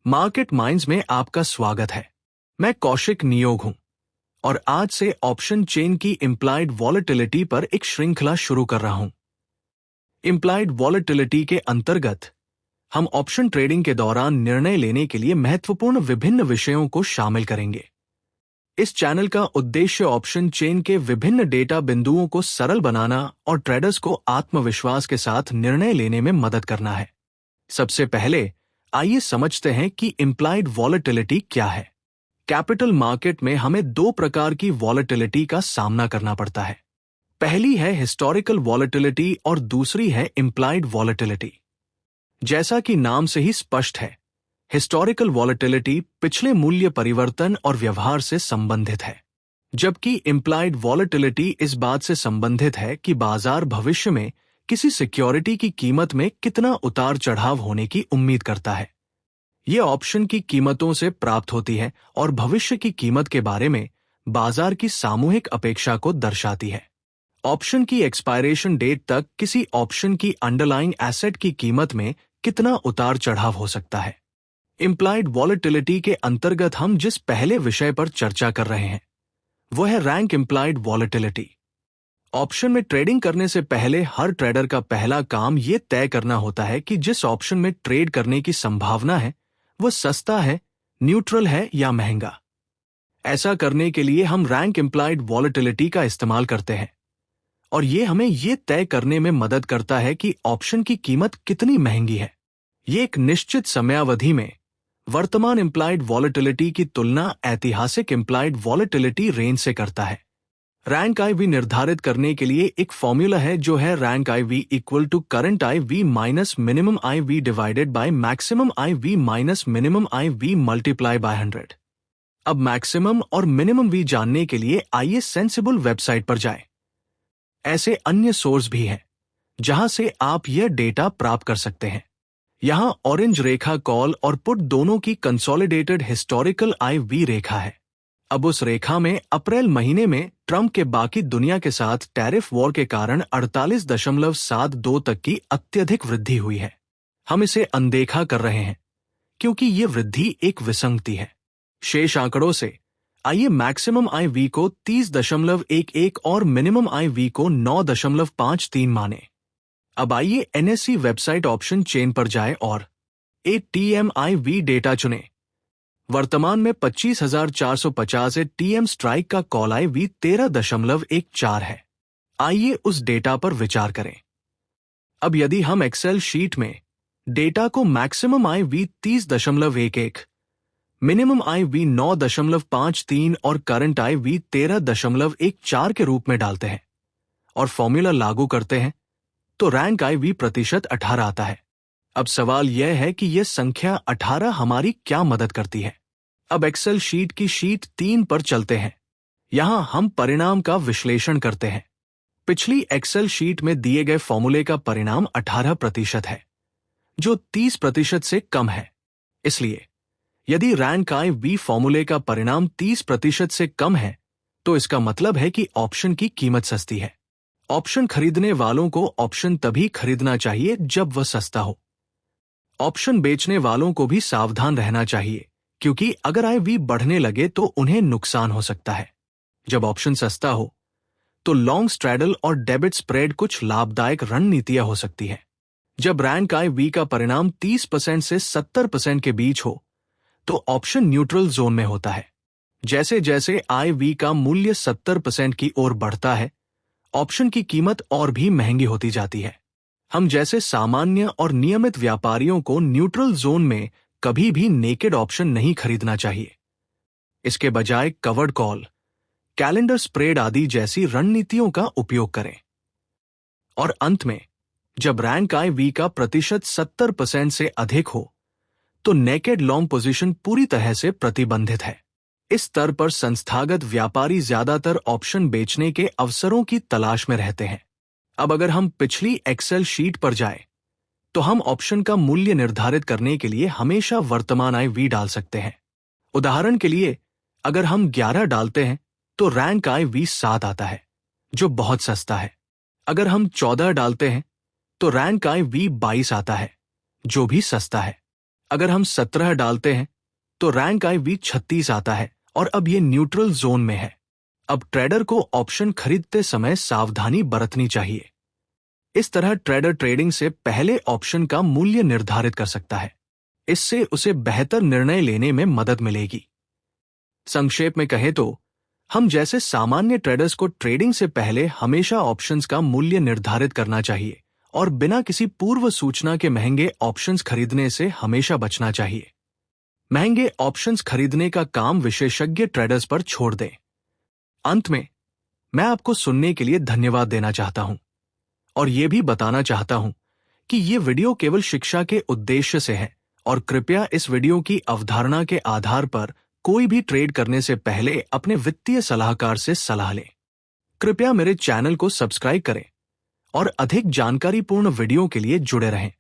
Market minds में आपका स्वागत है। मैं कौशिक नियोग हूं और आज से ऑप्शन चेन की इम्प्लाइड वॉलेटिलिटी पर एक श्रृंखला शुरू कर रहा हूं। इम्प्लाइड वॉलेटिलिटी के अंतर्गत हम ऑप्शन ट्रेडिंग के दौरान निर्णय लेने के लिए महत्वपूर्ण विभिन्न विषयों को शामिल करेंगे। इस चैनल का उद्देश्य ऑप्शन चेन के विभिन्न डेटा बिंदुओं को सरल बनाना और ट्रेडर्स को आत्मविश्वास के साथ निर्णय लेने में मदद करना है। सबसे पहले आइए समझते हैं कि इम्प्लाइड वॉलेटिलिटी क्या है। कैपिटल मार्केट में हमें दो प्रकार की वॉलेटिलिटी का सामना करना पड़ता है। पहली है हिस्टोरिकल वॉलेटिलिटी और दूसरी है इम्प्लाइड वॉलेटिलिटी। जैसा कि नाम से ही स्पष्ट है, हिस्टोरिकल वॉलेटिलिटी पिछले मूल्य परिवर्तन और व्यवहार से संबंधित है, जबकि इम्प्लाइड वॉलेटिलिटी इस बात से संबंधित है कि बाजार भविष्य में किसी सिक्योरिटी की कीमत में कितना उतार चढ़ाव होने की उम्मीद करता है। ये ऑप्शन की कीमतों से प्राप्त होती है और भविष्य की कीमत के बारे में बाजार की सामूहिक अपेक्षा को दर्शाती है। ऑप्शन की एक्सपायरेशन डेट तक किसी ऑप्शन की अंडरलाइंग एसेट की कीमत में कितना उतार चढ़ाव हो सकता है। इम्प्लाइड वॉलेटिलिटी के अंतर्गत हम जिस पहले विषय पर चर्चा कर रहे हैं वह है रैंक इम्प्लाइड वॉलेटिलिटी। ऑप्शन में ट्रेडिंग करने से पहले हर ट्रेडर का पहला काम यह तय करना होता है कि जिस ऑप्शन में ट्रेड करने की संभावना है वह सस्ता है, न्यूट्रल है या महंगा। ऐसा करने के लिए हम रैंक इम्प्लाइड वॉलेटिलिटी का इस्तेमाल करते हैं और यह हमें यह तय करने में मदद करता है कि ऑप्शन की कीमत कितनी महंगी है। यह एक निश्चित समयावधि में वर्तमान इम्प्लाइड वॉलेटिलिटी की तुलना ऐतिहासिक इम्प्लाइड वॉलेटिलिटी रेंज से करता है। रैंक IV निर्धारित करने के लिए एक फॉर्मूला है जो है rank IV equal to current IV minus minimum IV divided by maximum IV minus minimum IV multiply by 100। अब मैक्सिमम और मिनिमम V जानने के लिए आइए सेंसिबल वेबसाइट पर जाएं। ऐसे अन्य सोर्स भी हैं जहां से आप यह डेटा प्राप्त कर सकते हैं। यहां ऑरेंज रेखा कॉल और पुट दोनों की कंसोलिडेटेड हिस्टोरिकल IV रेखा है। अब उस रेखा में अप्रैल महीने में ट्रंप के बाकी दुनिया के साथ टैरिफ वॉर के कारण 48.72 तक की अत्यधिक वृद्धि हुई है। हम इसे अनदेखा कर रहे हैं क्योंकि ये वृद्धि एक विसंगति है। शेष आंकड़ों से आइए मैक्सिमम IV को 30.11 और मिनिमम IV को 9.53 माने। अब आइए NSE वेबसाइट ऑप्शन चेन पर जाएं और ATM IV डेटा चुनें। वर्तमान में 25,450 ATM स्ट्राइक का कॉल IV 13.14 है। आइए उस डेटा पर विचार करें। अब यदि हम एक्सेल शीट में डेटा को मैक्सिमम IV 30.11, मिनिमम IV 9.53 और करंट IV 13.14 के रूप में डालते हैं और फॉर्मूला लागू करते हैं तो रैंक IV प्रतिशत 18 आता है। अब सवाल यह है कि यह संख्या 18 हमारी क्या मदद करती है। अब एक्सेल शीट की शीट 3 पर चलते हैं। यहां हम परिणाम का विश्लेषण करते हैं। पिछली एक्सेल शीट में दिए गए फॉर्मूले का परिणाम 18% है, जो 30% से कम है। इसलिए यदि रैंक IV फॉर्मूले का परिणाम 30% से कम है तो इसका मतलब है कि ऑप्शन की कीमत सस्ती है। ऑप्शन खरीदने वालों को ऑप्शन तभी खरीदना चाहिए जब वह सस्ता हो। ऑप्शन बेचने वालों को भी सावधान रहना चाहिए क्योंकि अगर IV बढ़ने लगे तो उन्हें नुकसान हो सकता है। जब ऑप्शन सस्ता हो तो लॉन्ग स्ट्रैडल और डेबिट स्प्रेड कुछ लाभदायक रणनीतियां हो सकती है। जब रैंक IV का परिणाम 30% से 70% के बीच हो तो ऑप्शन न्यूट्रल जोन में होता है। जैसे जैसे IV का मूल्य 70% की ओर बढ़ता है, ऑप्शन की कीमत और भी महंगी होती जाती है। हम जैसे सामान्य और नियमित व्यापारियों को न्यूट्रल जोन में कभी भी नेकेड ऑप्शन नहीं खरीदना चाहिए। इसके बजाय कवर्ड कॉल, कैलेंडर स्प्रेड आदि जैसी रणनीतियों का उपयोग करें। और अंत में, जब रैंक IV का प्रतिशत 70% से अधिक हो तो नेकेड लॉन्ग पोजीशन पूरी तरह से प्रतिबंधित है। इस स्तर पर संस्थागत व्यापारी ज्यादातर ऑप्शन बेचने के अवसरों की तलाश में रहते हैं। अब अगर हम पिछली एक्सेल शीट पर जाएं, तो हम ऑप्शन का मूल्य निर्धारित करने के लिए हमेशा वर्तमान IV डाल सकते हैं। उदाहरण के लिए, अगर हम 11 डालते हैं तो रैंक IV 7 आता है, जो बहुत सस्ता है। अगर हम 14 डालते हैं तो रैंक IV 22 आता है, जो भी सस्ता है। अगर हम 17 डालते हैं तो रैंक IV 36 आता है और अब ये न्यूट्रल जोन में है। अब ट्रेडर को ऑप्शन खरीदते समय सावधानी बरतनी चाहिए। इस तरह ट्रेडर ट्रेडिंग से पहले ऑप्शन का मूल्य निर्धारित कर सकता है। इससे उसे बेहतर निर्णय लेने में मदद मिलेगी। संक्षेप में कहें तो हम जैसे सामान्य ट्रेडर्स को ट्रेडिंग से पहले हमेशा ऑप्शंस का मूल्य निर्धारित करना चाहिए और बिना किसी पूर्व सूचना के महंगे ऑप्शंस खरीदने से हमेशा बचना चाहिए। महंगे ऑप्शंस खरीदने का काम विशेषज्ञ ट्रेडर्स पर छोड़ दें। अंत में मैं आपको सुनने के लिए धन्यवाद देना चाहता हूं और यह भी बताना चाहता हूं कि यह वीडियो केवल शिक्षा के उद्देश्य से है और कृपया इस वीडियो की अवधारणा के आधार पर कोई भी ट्रेड करने से पहले अपने वित्तीय सलाहकार से सलाह लें। कृपया मेरे चैनल को सब्सक्राइब करें और अधिक जानकारीपूर्ण वीडियो के लिए जुड़े रहें।